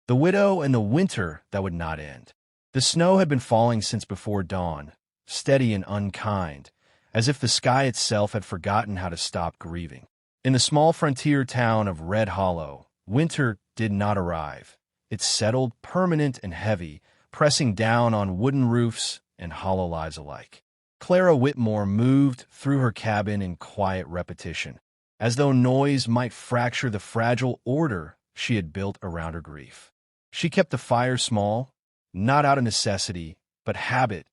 The widow and the winter that would not end. The snow had been falling since before dawn, steady and unkind, as if the sky itself had forgotten how to stop grieving. In the small frontier town of Red Hollow, winter did not arrive. It settled, permanent and heavy, pressing down on wooden roofs and hollow lives alike. Clara Whitmore moved through her cabin in quiet repetition, as though noise might fracture the fragile order she had built around her grief. She kept the fire small, not out of necessity, but habit.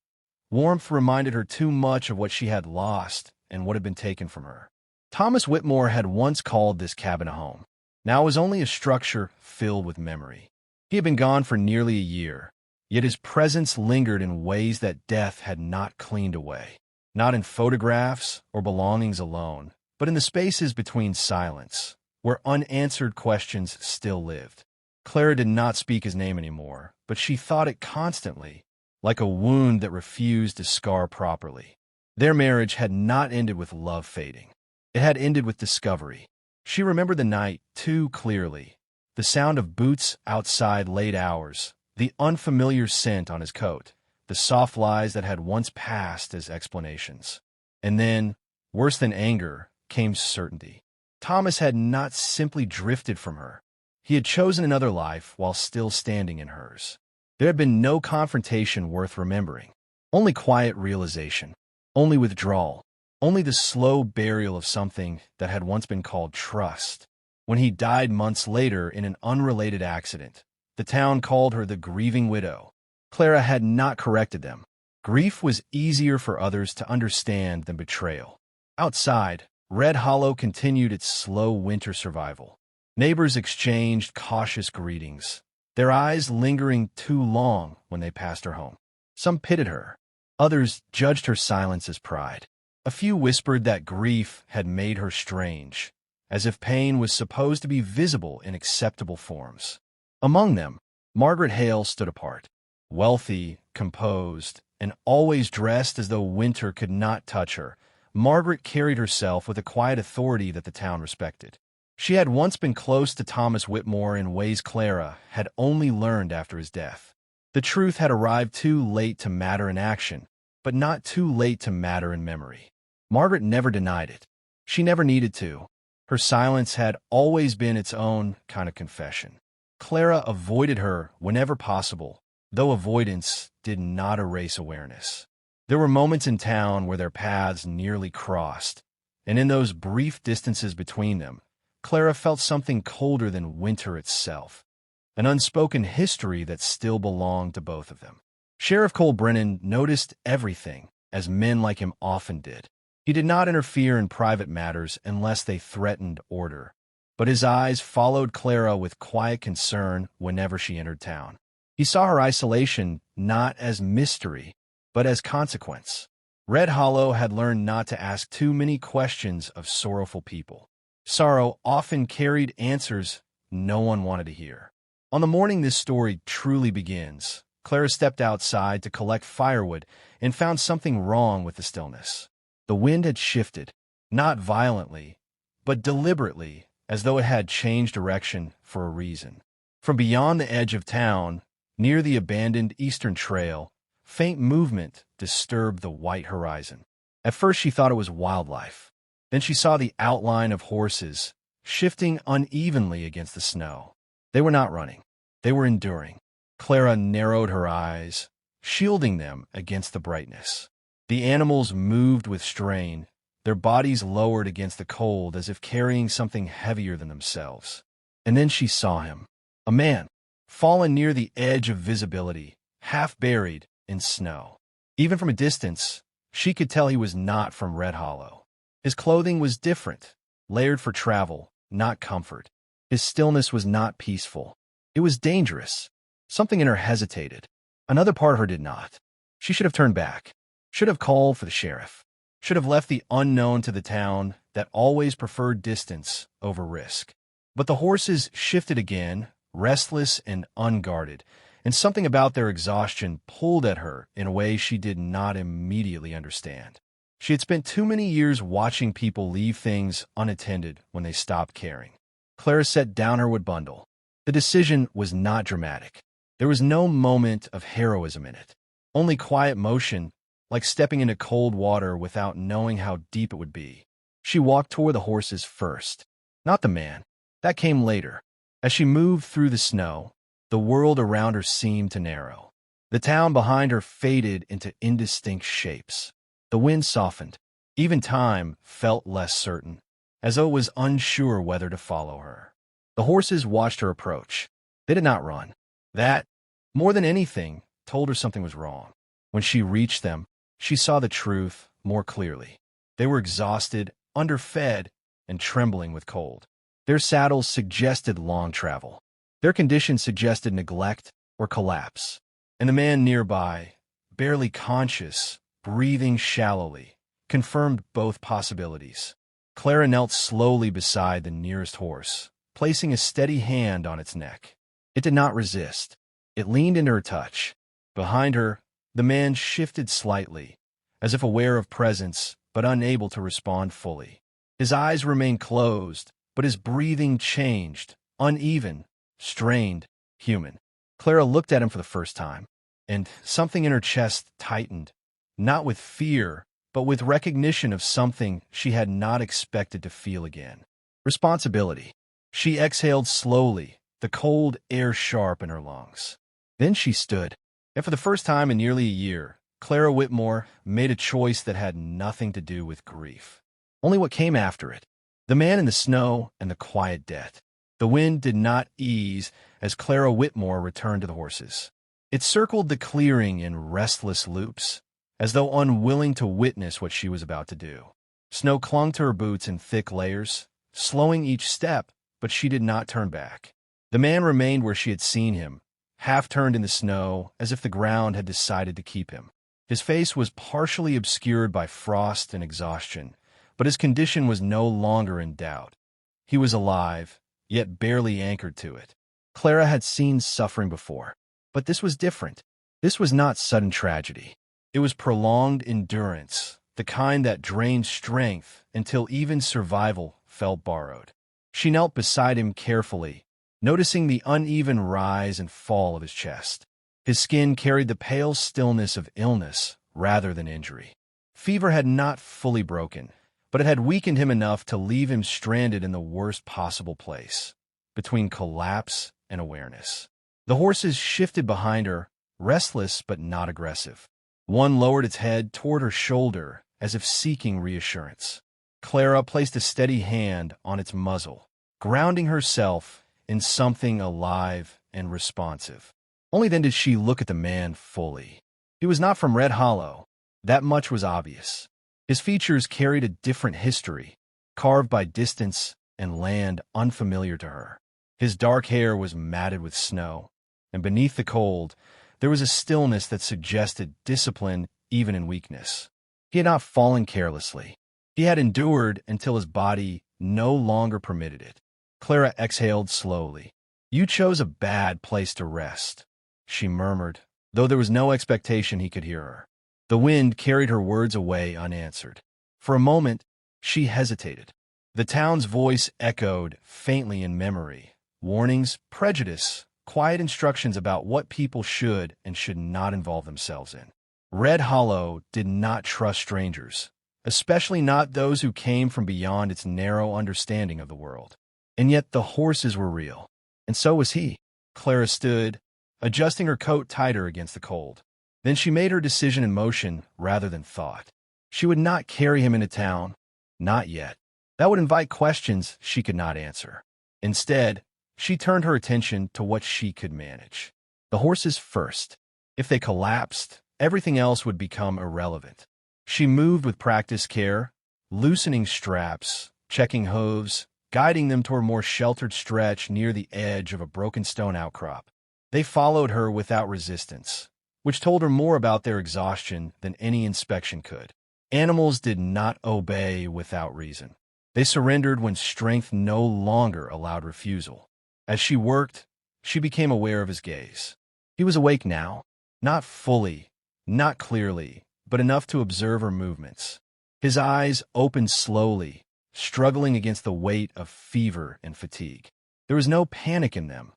Warmth reminded her too much of what she had lost and what had been taken from her. Thomas Whitmore had once called this cabin a home. Now it was only a structure filled with memory. He had been gone for nearly a year, yet his presence lingered in ways that death had not cleaned away. Not in photographs or belongings alone, but in the spaces between silence, where unanswered questions still lived. Clara did not speak his name anymore, but she thought it constantly, like a wound that refused to scar properly. Their marriage had not ended with love fading. It had ended with discovery. She remembered the night too clearly, the sound of boots outside late hours, the unfamiliar scent on his coat, the soft lies that had once passed as explanations. And then, worse than anger, came certainty. Thomas had not simply drifted from her. He had chosen another life while still standing in hers. There had been no confrontation worth remembering, only quiet realization, only withdrawal, only the slow burial of something that had once been called trust. When he died months later in an unrelated accident, the town called her the grieving widow. Clara had not corrected them. Grief was easier for others to understand than betrayal. Outside, Red Hollow continued its slow winter survival. Neighbors exchanged cautious greetings, their eyes lingering too long when they passed her home. Some pitied her. Others judged her silence as pride. A few whispered that grief had made her strange, as if pain was supposed to be visible in acceptable forms. Among them, Margaret Hale stood apart. Wealthy, composed, and always dressed as though winter could not touch her, Margaret carried herself with a quiet authority that the town respected. She had once been close to Thomas Whitmore in ways Clara had only learned after his death. The truth had arrived too late to matter in action, but not too late to matter in memory. Margaret never denied it. She never needed to. Her silence had always been its own kind of confession. Clara avoided her whenever possible, though avoidance did not erase awareness. There were moments in town where their paths nearly crossed, and in those brief distances between them, Clara felt something colder than winter itself, an unspoken history that still belonged to both of them. Sheriff Cole Brennan noticed everything, as men like him often did. He did not interfere in private matters unless they threatened order, but his eyes followed Clara with quiet concern whenever she entered town. He saw her isolation not as mystery, but as consequence. Red Hollow had learned not to ask too many questions of sorrowful people. Sorrow often carried answers no one wanted to hear. On the morning this story truly begins, Clara stepped outside to collect firewood and found something wrong with the stillness. The wind had shifted, not violently, but deliberately, as though it had changed direction for a reason. From beyond the edge of town, near the abandoned Eastern Trail, faint movement disturbed the white horizon. At first she thought it was wildlife. Then she saw the outline of horses, shifting unevenly against the snow. They were not running. They were enduring. Clara narrowed her eyes, shielding them against the brightness. The animals moved with strain, their bodies lowered against the cold as if carrying something heavier than themselves. And then she saw him, a man, fallen near the edge of visibility, half buried in snow. Even from a distance, she could tell he was not from Red Hollow. His clothing was different, layered for travel, not comfort. His stillness was not peaceful. It was dangerous. Something in her hesitated. Another part of her did not. She should have turned back, should have called for the sheriff, should have left the unknown to the town that always preferred distance over risk. But the horses shifted again, restless and unguarded, and something about their exhaustion pulled at her in a way she did not immediately understand. She had spent too many years watching people leave things unattended when they stopped caring. Clara set down her wood bundle. The decision was not dramatic. There was no moment of heroism in it. Only quiet motion, like stepping into cold water without knowing how deep it would be. She walked toward the horses first, not the man. That came later. As she moved through the snow, the world around her seemed to narrow. The town behind her faded into indistinct shapes. The wind softened. Even time felt less certain, as though it was unsure whether to follow her. The horses watched her approach. They did not run. That, more than anything, told her something was wrong. When she reached them, she saw the truth more clearly. They were exhausted, underfed, and trembling with cold. Their saddles suggested long travel. Their condition suggested neglect or collapse. And the man nearby, barely conscious, breathing shallowly, confirmed both possibilities. Clara knelt slowly beside the nearest horse, placing a steady hand on its neck. It did not resist. It leaned into her touch. Behind her, the man shifted slightly, as if aware of presence, but unable to respond fully. His eyes remained closed, but his breathing changed, uneven, strained, human. Clara looked at him for the first time, and something in her chest tightened, not with fear, but with recognition of something she had not expected to feel again. Responsibility. She exhaled slowly, the cold air sharp in her lungs. Then she stood, and for the first time in nearly a year, Clara Whitmore made a choice that had nothing to do with grief. Only what came after it. The man in the snow and the quiet death. The wind did not ease as Clara Whitmore returned to the horses. It circled the clearing in restless loops, as though unwilling to witness what she was about to do. Snow clung to her boots in thick layers, slowing each step, but she did not turn back. The man remained where she had seen him, half turned in the snow, as if the ground had decided to keep him. His face was partially obscured by frost and exhaustion, but his condition was no longer in doubt. He was alive, yet barely anchored to it. Clara had seen suffering before, but this was different. This was not sudden tragedy. It was prolonged endurance, the kind that drained strength until even survival felt borrowed. She knelt beside him carefully, noticing the uneven rise and fall of his chest. His skin carried the pale stillness of illness rather than injury. Fever had not fully broken, but it had weakened him enough to leave him stranded in the worst possible place, between collapse and awareness. The horses shifted behind her, restless but not aggressive. One lowered its head toward her shoulder, as if seeking reassurance. Clara placed a steady hand on its muzzle, grounding herself in something alive and responsive. Only then did she look at the man fully. He was not from Red Hollow. That much was obvious. His features carried a different history, carved by distance and land unfamiliar to her. His dark hair was matted with snow, and beneath the cold, there was a stillness that suggested discipline even in weakness. He had not fallen carelessly. He had endured until his body no longer permitted it. Clara exhaled slowly. "You chose a bad place to rest," she murmured, though there was no expectation he could hear her. The wind carried her words away unanswered. For a moment, she hesitated. The town's voice echoed faintly in memory. Warnings, prejudice, quiet instructions about what people should and should not involve themselves in. Red Hollow did not trust strangers, especially not those who came from beyond its narrow understanding of the world. And yet the horses were real, and so was he. Clara stood, adjusting her coat tighter against the cold. Then she made her decision in motion rather than thought. She would not carry him into town, not yet. That would invite questions she could not answer. Instead, she turned her attention to what she could manage. The horses first. If they collapsed, everything else would become irrelevant. She moved with practiced care, loosening straps, checking hooves, guiding them toward a more sheltered stretch near the edge of a broken stone outcrop. They followed her without resistance, which told her more about their exhaustion than any inspection could. Animals did not obey without reason. They surrendered when strength no longer allowed refusal. As she worked, she became aware of his gaze. He was awake now, not fully, not clearly, but enough to observe her movements. His eyes opened slowly, struggling against the weight of fever and fatigue. There was no panic in them,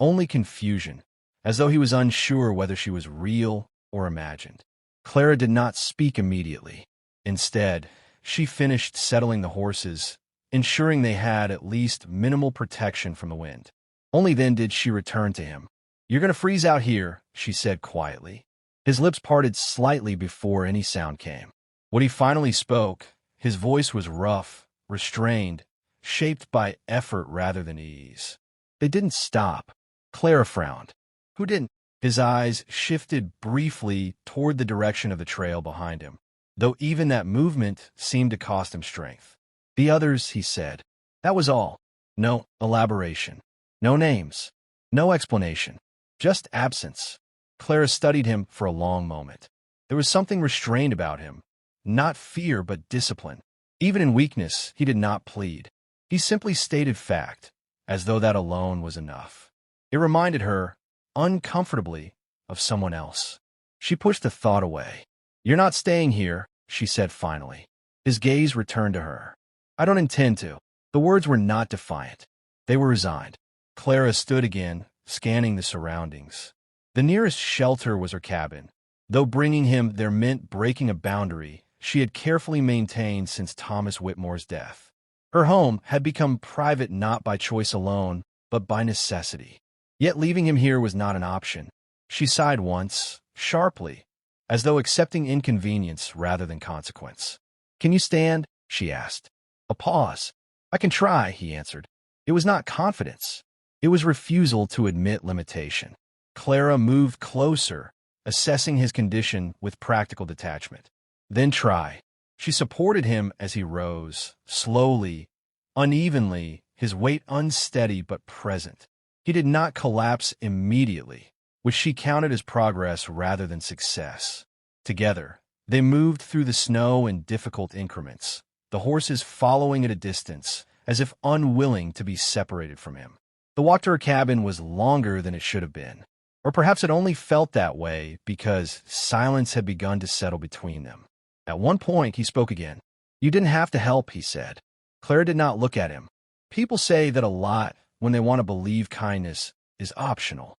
only confusion, as though he was unsure whether she was real or imagined. Clara did not speak immediately. Instead, she finished settling the horses, ensuring they had at least minimal protection from the wind. Only then did she return to him. "You're going to freeze out here," she said quietly. His lips parted slightly before any sound came. When he finally spoke, his voice was rough, restrained, shaped by effort rather than ease. "They didn't stop." Clara frowned. "Who didn't?" His eyes shifted briefly toward the direction of the trail behind him, though even that movement seemed to cost him strength. "The others," he said. "That was all. No elaboration. No names. No explanation. Just absence." Clara studied him for a long moment. There was something restrained about him. Not fear, but discipline. Even in weakness, he did not plead. He simply stated fact, as though that alone was enough. It reminded her, uncomfortably, of someone else. She pushed the thought away. "You're not staying here," she said finally. His gaze returned to her. "I don't intend to." The words were not defiant. They were resigned. Clara stood again, scanning the surroundings. The nearest shelter was her cabin. Though bringing him there meant breaking a boundary she had carefully maintained since Thomas Whitmore's death. Her home had become private not by choice alone, but by necessity. Yet leaving him here was not an option. She sighed once, sharply, as though accepting inconvenience rather than consequence. "Can you stand?" she asked. A pause. "I can try," he answered. It was not confidence. It was refusal to admit limitation. Clara moved closer, assessing his condition with practical detachment. "Then try." She supported him as he rose, slowly, unevenly, his weight unsteady but present. He did not collapse immediately, which she counted as progress rather than success. Together, they moved through the snow in difficult increments, the horses following at a distance, as if unwilling to be separated from him. The walk to her cabin was longer than it should have been, or perhaps it only felt that way because silence had begun to settle between them. At one point, he spoke again. "You didn't have to help," he said. Clara did not look at him. People say that a lot, when they want to believe kindness, is optional.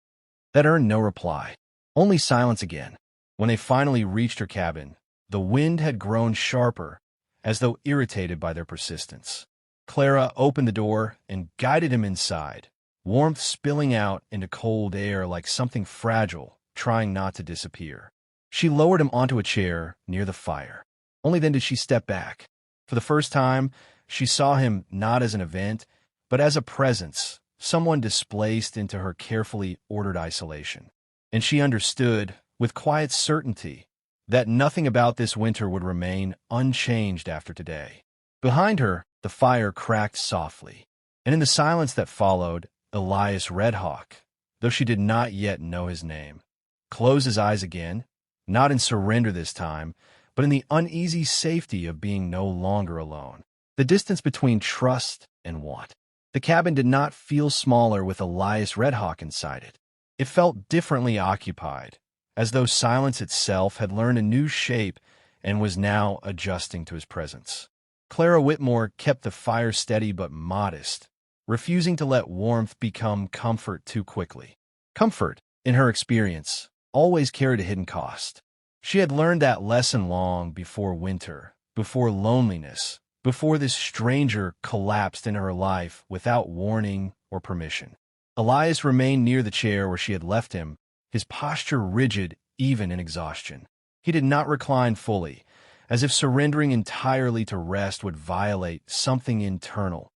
That earned no reply. Only silence again. When they finally reached her cabin, the wind had grown sharper, as though irritated by their persistence. Clara opened the door and guided him inside, warmth spilling out into cold air like something fragile, trying not to disappear. She lowered him onto a chair near the fire. Only then did she step back. For the first time, she saw him not as an event, but as a presence, someone displaced into her carefully ordered isolation. And she understood, with quiet certainty, that nothing about this winter would remain unchanged after today. Behind her, the fire cracked softly, and in the silence that followed, Elias Redhawk, though she did not yet know his name, closed his eyes again, not in surrender this time, but in the uneasy safety of being no longer alone. The distance between trust and want. The cabin did not feel smaller with Elias Redhawk inside it. It felt differently occupied, as though silence itself had learned a new shape and was now adjusting to his presence. Clara Whitmore kept the fire steady but modest, refusing to let warmth become comfort too quickly. Comfort, in her experience, always carried a hidden cost. She had learned that lesson long before winter, before loneliness, before this stranger collapsed into her life without warning or permission. Elias remained near the chair where she had left him, his posture rigid even in exhaustion. He did not recline fully, as if surrendering entirely to rest would violate something internal.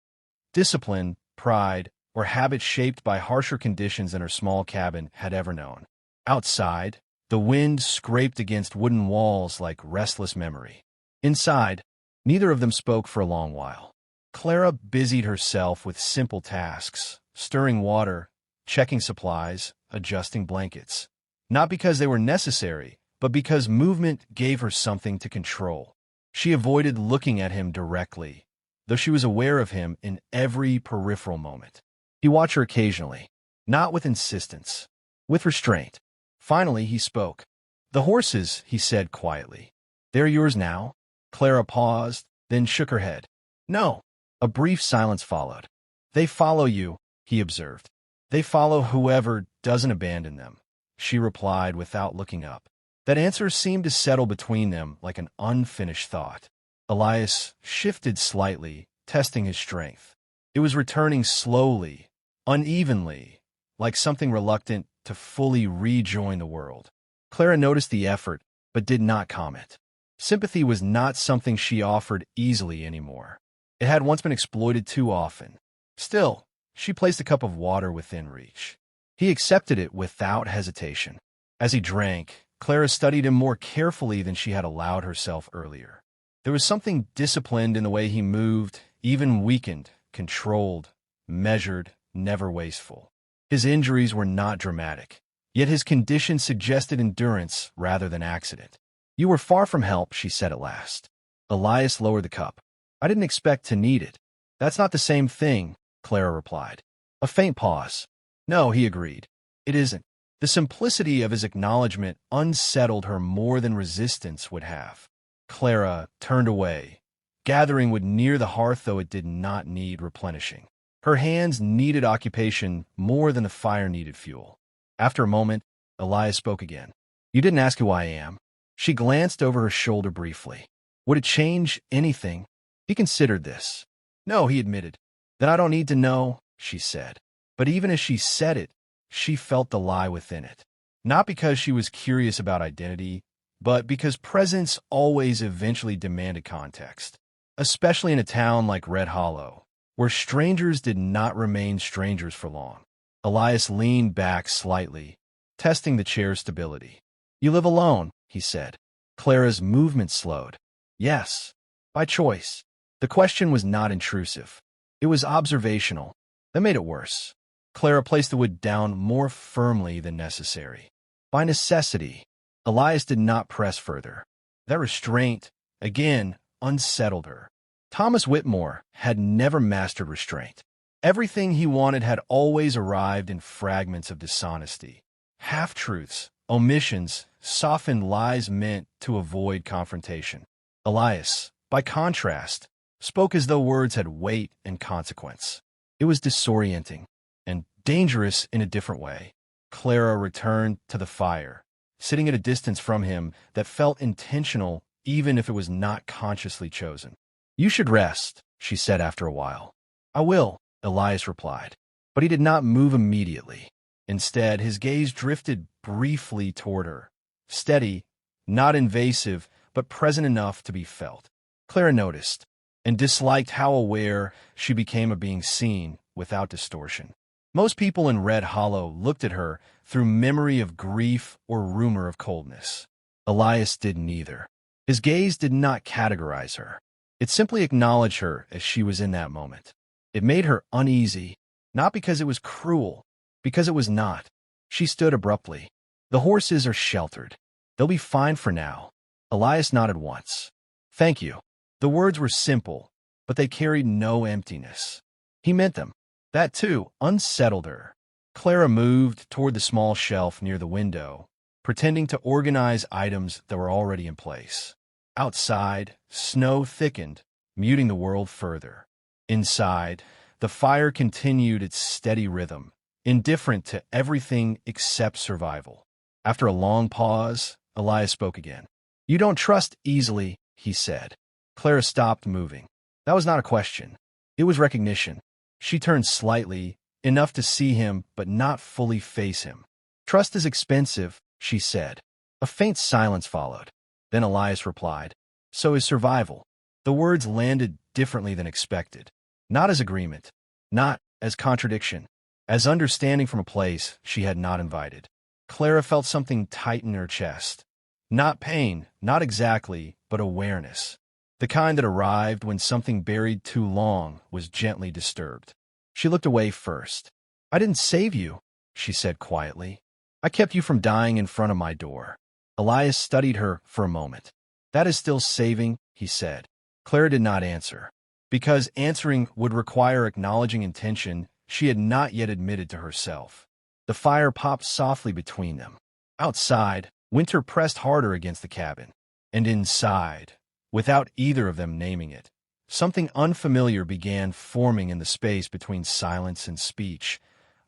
Discipline, pride, or habit shaped by harsher conditions than her small cabin had ever known. Outside, the wind scraped against wooden walls like restless memory. Inside, neither of them spoke for a long while. Clara busied herself with simple tasks, stirring water, checking supplies, adjusting blankets. Not because they were necessary, but because movement gave her something to control. She avoided looking at him directly, though she was aware of him in every peripheral moment. He watched her occasionally, not with insistence, with restraint. Finally, he spoke. "The horses," he said quietly. "They're yours now?" Clara paused, then shook her head. "No." A brief silence followed. "They follow you," he observed. They follow whoever doesn't abandon them, she replied without looking up. That answer seemed to settle between them like an unfinished thought. Elias shifted slightly, testing his strength. It was returning slowly, unevenly, like something reluctant to fully rejoin the world. Clara noticed the effort, but did not comment. Sympathy was not something she offered easily anymore. It had once been exploited too often. Still, she placed a cup of water within reach. He accepted it without hesitation. As he drank, Clara studied him more carefully than she had allowed herself earlier. There was something disciplined in the way he moved, even weakened, controlled, measured, never wasteful. His injuries were not dramatic, yet his condition suggested endurance rather than accident. "You were far from help," she said at last. Elias lowered the cup. "I didn't expect to need it." "That's not the same thing," Clara replied. A faint pause. "No," he agreed. "It isn't." The simplicity of his acknowledgement unsettled her more than resistance would have. Clara turned away. Gathering wood near the hearth, though it did not need replenishing. Her hands needed occupation more than the fire needed fuel. After a moment, Elias spoke again. "You didn't ask who I am." She glanced over her shoulder briefly. Would it change anything? He considered this. "No," he admitted. "Then I don't need to know," she said. But even as she said it, she felt the lie within it. Not because she was curious about identity, but because presence always eventually demanded context, especially in a town like Red Hollow, where strangers did not remain strangers for long. Elias leaned back slightly, testing the chair's stability. "You live alone," he said. Clara's movement slowed. "Yes, by choice." The question was not intrusive. It was observational. That made it worse. Clara placed the wood down more firmly than necessary. "By necessity." Elias did not press further. That restraint, again, unsettled her. Thomas Whitmore had never mastered restraint. Everything he wanted had always arrived in fragments of dishonesty. Half-truths, omissions, softened lies meant to avoid confrontation. Elias, by contrast, spoke as though words had weight and consequence. It was disorienting and dangerous in a different way. Clara returned to the fire, sitting at a distance from him that felt intentional even if it was not consciously chosen. "You should rest," she said after a while. "I will," Elias replied. But he did not move immediately. Instead, his gaze drifted briefly toward her, steady, not invasive, but present enough to be felt. Clara noticed, and disliked how aware she became of being seen without distortion. Most people in Red Hollow looked at her through memory of grief or rumor of coldness. Elias did neither. His gaze did not categorize her. It simply acknowledged her as she was in that moment. It made her uneasy, not because it was cruel, because it was not. She stood abruptly. "The horses are sheltered. They'll be fine for now." Elias nodded once. "Thank you." The words were simple, but they carried no emptiness. He meant them. That, too, unsettled her. Clara moved toward the small shelf near the window, pretending to organize items that were already in place. Outside, snow thickened, muting the world further. Inside, the fire continued its steady rhythm, indifferent to everything except survival. After a long pause, Elias spoke again. "You don't trust easily," he said. Clara stopped moving. That was not a question. It was recognition. She turned slightly, enough to see him but not fully face him. "Trust is expensive," she said. A faint silence followed. Then Elias replied, "So is survival." The words landed differently than expected. Not as agreement, not as contradiction, as understanding from a place she had not invited. Clara felt something tighten her chest. Not pain, not exactly, but awareness. The kind that arrived when something buried too long was gently disturbed. She looked away first. "I didn't save you," she said quietly. "I kept you from dying in front of my door." Elias studied her for a moment. "That is still saving," he said. Clara did not answer. Because answering would require acknowledging intention she had not yet admitted to herself. The fire popped softly between them. Outside, winter pressed harder against the cabin. And inside, without either of them naming it, something unfamiliar began forming in the space between silence and speech,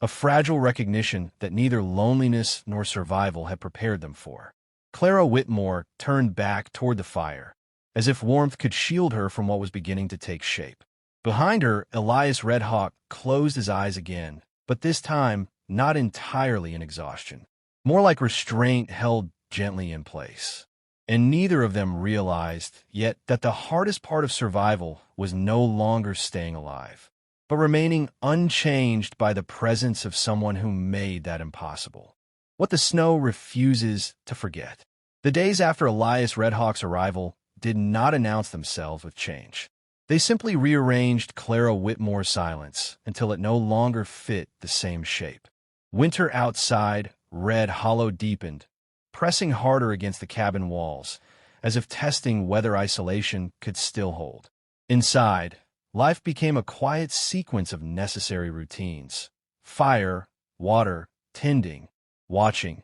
a fragile recognition that neither loneliness nor survival had prepared them for. Clara Whitmore turned back toward the fire, as if warmth could shield her from what was beginning to take shape. Behind her, Elias Redhawk closed his eyes again, but this time not entirely in exhaustion, more like restraint held gently in place. And neither of them realized yet that the hardest part of survival was no longer staying alive, but remaining unchanged by the presence of someone who made that impossible. What the snow refuses to forget. The days after Elias Redhawk's arrival did not announce themselves with change. They simply rearranged Clara Whitmore's silence until it no longer fit the same shape. Winter outside, red hollow deepened, pressing harder against the cabin walls, as if testing whether isolation could still hold. Inside, life became a quiet sequence of necessary routines. Fire, water, tending, watching.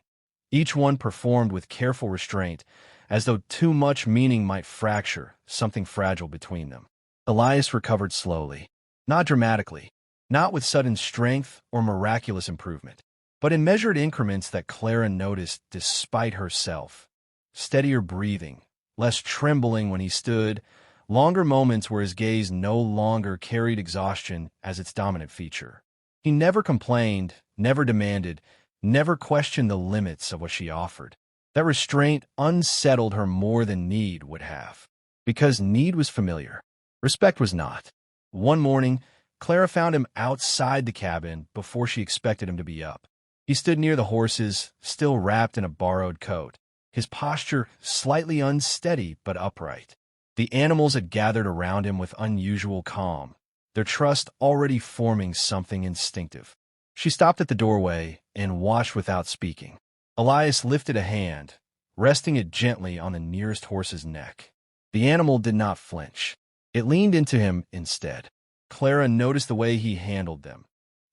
Each one performed with careful restraint, as though too much meaning might fracture something fragile between them. Elias recovered slowly, not dramatically, not with sudden strength or miraculous improvement, but in measured increments that Clara noticed despite herself. Steadier breathing, less trembling when he stood, longer moments where his gaze no longer carried exhaustion as its dominant feature. He never complained, never demanded, never questioned the limits of what she offered. That restraint unsettled her more than need would have, because need was familiar. Respect was not. One morning, Clara found him outside the cabin before she expected him to be up. He stood near the horses, still wrapped in a borrowed coat, his posture slightly unsteady but upright. The animals had gathered around him with unusual calm, their trust already forming something instinctive. She stopped at the doorway and watched without speaking. Elias lifted a hand, resting it gently on the nearest horse's neck. The animal did not flinch. It leaned into him instead. Clara noticed the way he handled them,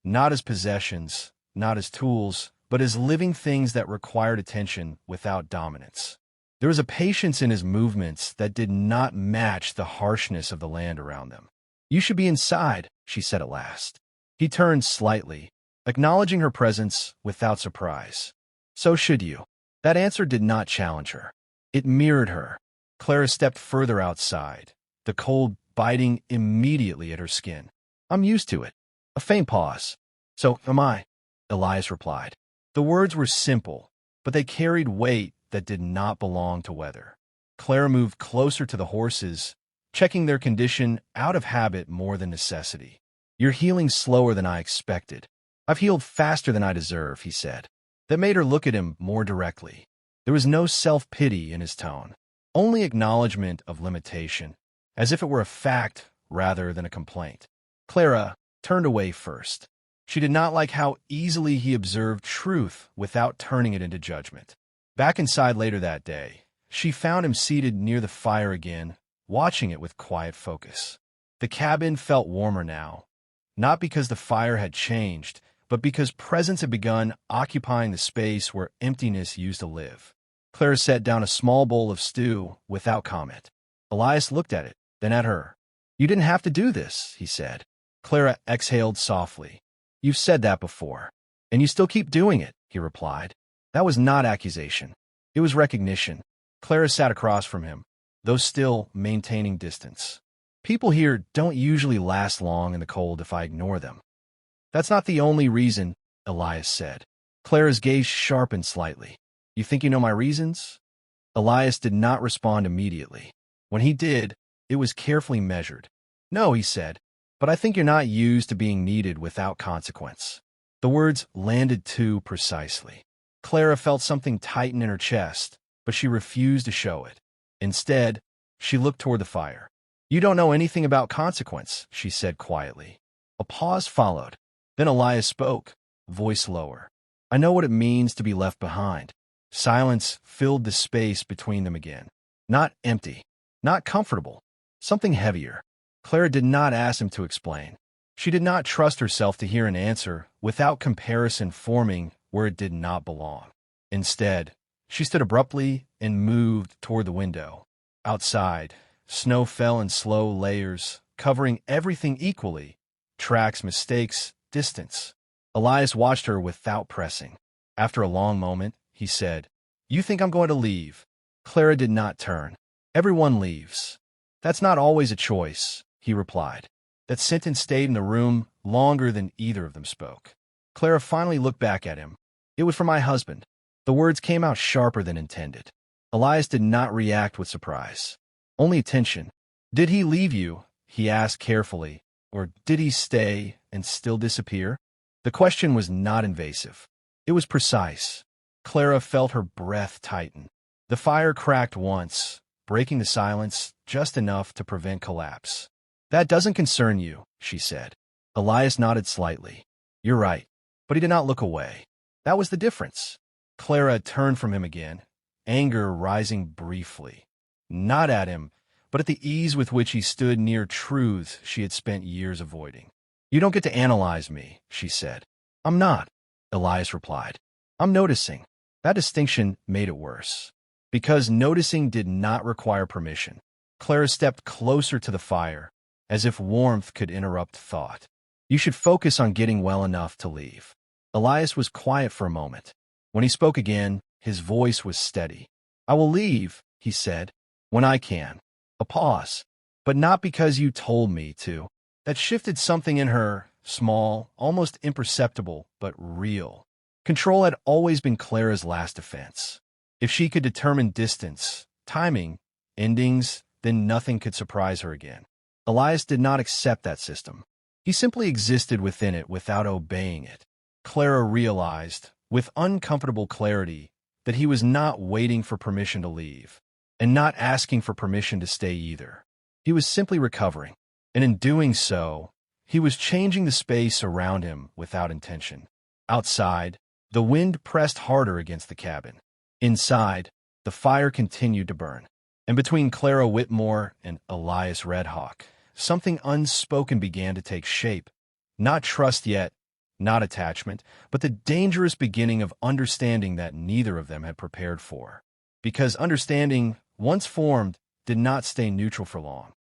not as possessions, not as tools, but as living things that required attention without dominance. There was a patience in his movements that did not match the harshness of the land around them. "You should be inside," she said at last. He turned slightly, acknowledging her presence without surprise. "So should you." That answer did not challenge her. It mirrored her. Clara stepped further outside, the cold biting immediately at her skin. "I'm used to it." A faint pause. "So am I," Elias replied. The words were simple, but they carried weight that did not belong to weather. Clara moved closer to the horses, checking their condition out of habit more than necessity. "You're healing slower than I expected." "I've healed faster than I deserve," he said. That made her look at him more directly. There was no self-pity in his tone, only acknowledgement of limitation, as if it were a fact rather than a complaint. Clara turned away first. She did not like how easily he observed truth without turning it into judgment. Back inside later that day, she found him seated near the fire again, watching it with quiet focus. The cabin felt warmer now, not because the fire had changed, but because presence had begun occupying the space where emptiness used to live. Clara set down a small bowl of stew without comment. Elias looked at it, then at her. "You didn't have to do this," he said. Clara exhaled softly. "You've said that before, and you still keep doing it," he replied. That was not accusation. It was recognition. Clara sat across from him, though still maintaining distance. "People here don't usually last long in the cold if I ignore them." "That's not the only reason," Elias said. Clara's gaze sharpened slightly. "You think you know my reasons?" Elias did not respond immediately. When he did, it was carefully measured. "No," he said, "but I think you're not used to being needed without consequence." The words landed too precisely. Clara felt something tighten in her chest, but she refused to show it. Instead, she looked toward the fire. "You don't know anything about consequence," she said quietly. A pause followed. Then Elias spoke, voice lower. "I know what it means to be left behind." Silence filled the space between them again. Not empty, not comfortable, something heavier. Clara did not ask him to explain. She did not trust herself to hear an answer without comparison forming where it did not belong. Instead, she stood abruptly and moved toward the window. Outside, snow fell in slow layers, covering everything equally: tracks, mistakes, distance. Elias watched her without pressing. After a long moment, he said, "You think I'm going to leave?" Clara did not turn. "Everyone leaves. That's not always a choice," he replied. That sentence stayed in the room longer than either of them spoke. Clara finally looked back at him. "It was for my husband." The words came out sharper than intended. Elias did not react with surprise, only tension. "Did he leave you?" he asked carefully. "Or did he stay and still disappear?" The question was not invasive. It was precise. Clara felt her breath tighten. The fire cracked once, breaking the silence just enough to prevent collapse. "That doesn't concern you," she said. Elias nodded slightly. "You're right." But he did not look away. That was the difference. Clara turned from him again, anger rising briefly. Not at him, but at the ease with which he stood near truths she had spent years avoiding. "You don't get to analyze me," she said. "I'm not," Elias replied. "I'm noticing." That distinction made it worse. Because noticing did not require permission. Clara stepped closer to the fire, as if warmth could interrupt thought. "You should focus on getting well enough to leave." Elias was quiet for a moment. When he spoke again, his voice was steady. "I will leave," he said, "when I can." A pause. "But not because you told me to." That shifted something in her, small, almost imperceptible, but real. Control had always been Clara's last defense. If she could determine distance, timing, endings, then nothing could surprise her again. Elias did not accept that system. He simply existed within it without obeying it. Clara realized, with uncomfortable clarity, that he was not waiting for permission to leave, and not asking for permission to stay either. He was simply recovering, and in doing so, he was changing the space around him without intention. Outside, the wind pressed harder against the cabin. Inside, the fire continued to burn. And between Clara Whitmore and Elias Redhawk, something unspoken began to take shape. Not trust yet, not attachment, but the dangerous beginning of understanding that neither of them had prepared for. Because understanding, once formed, did not stay neutral for long.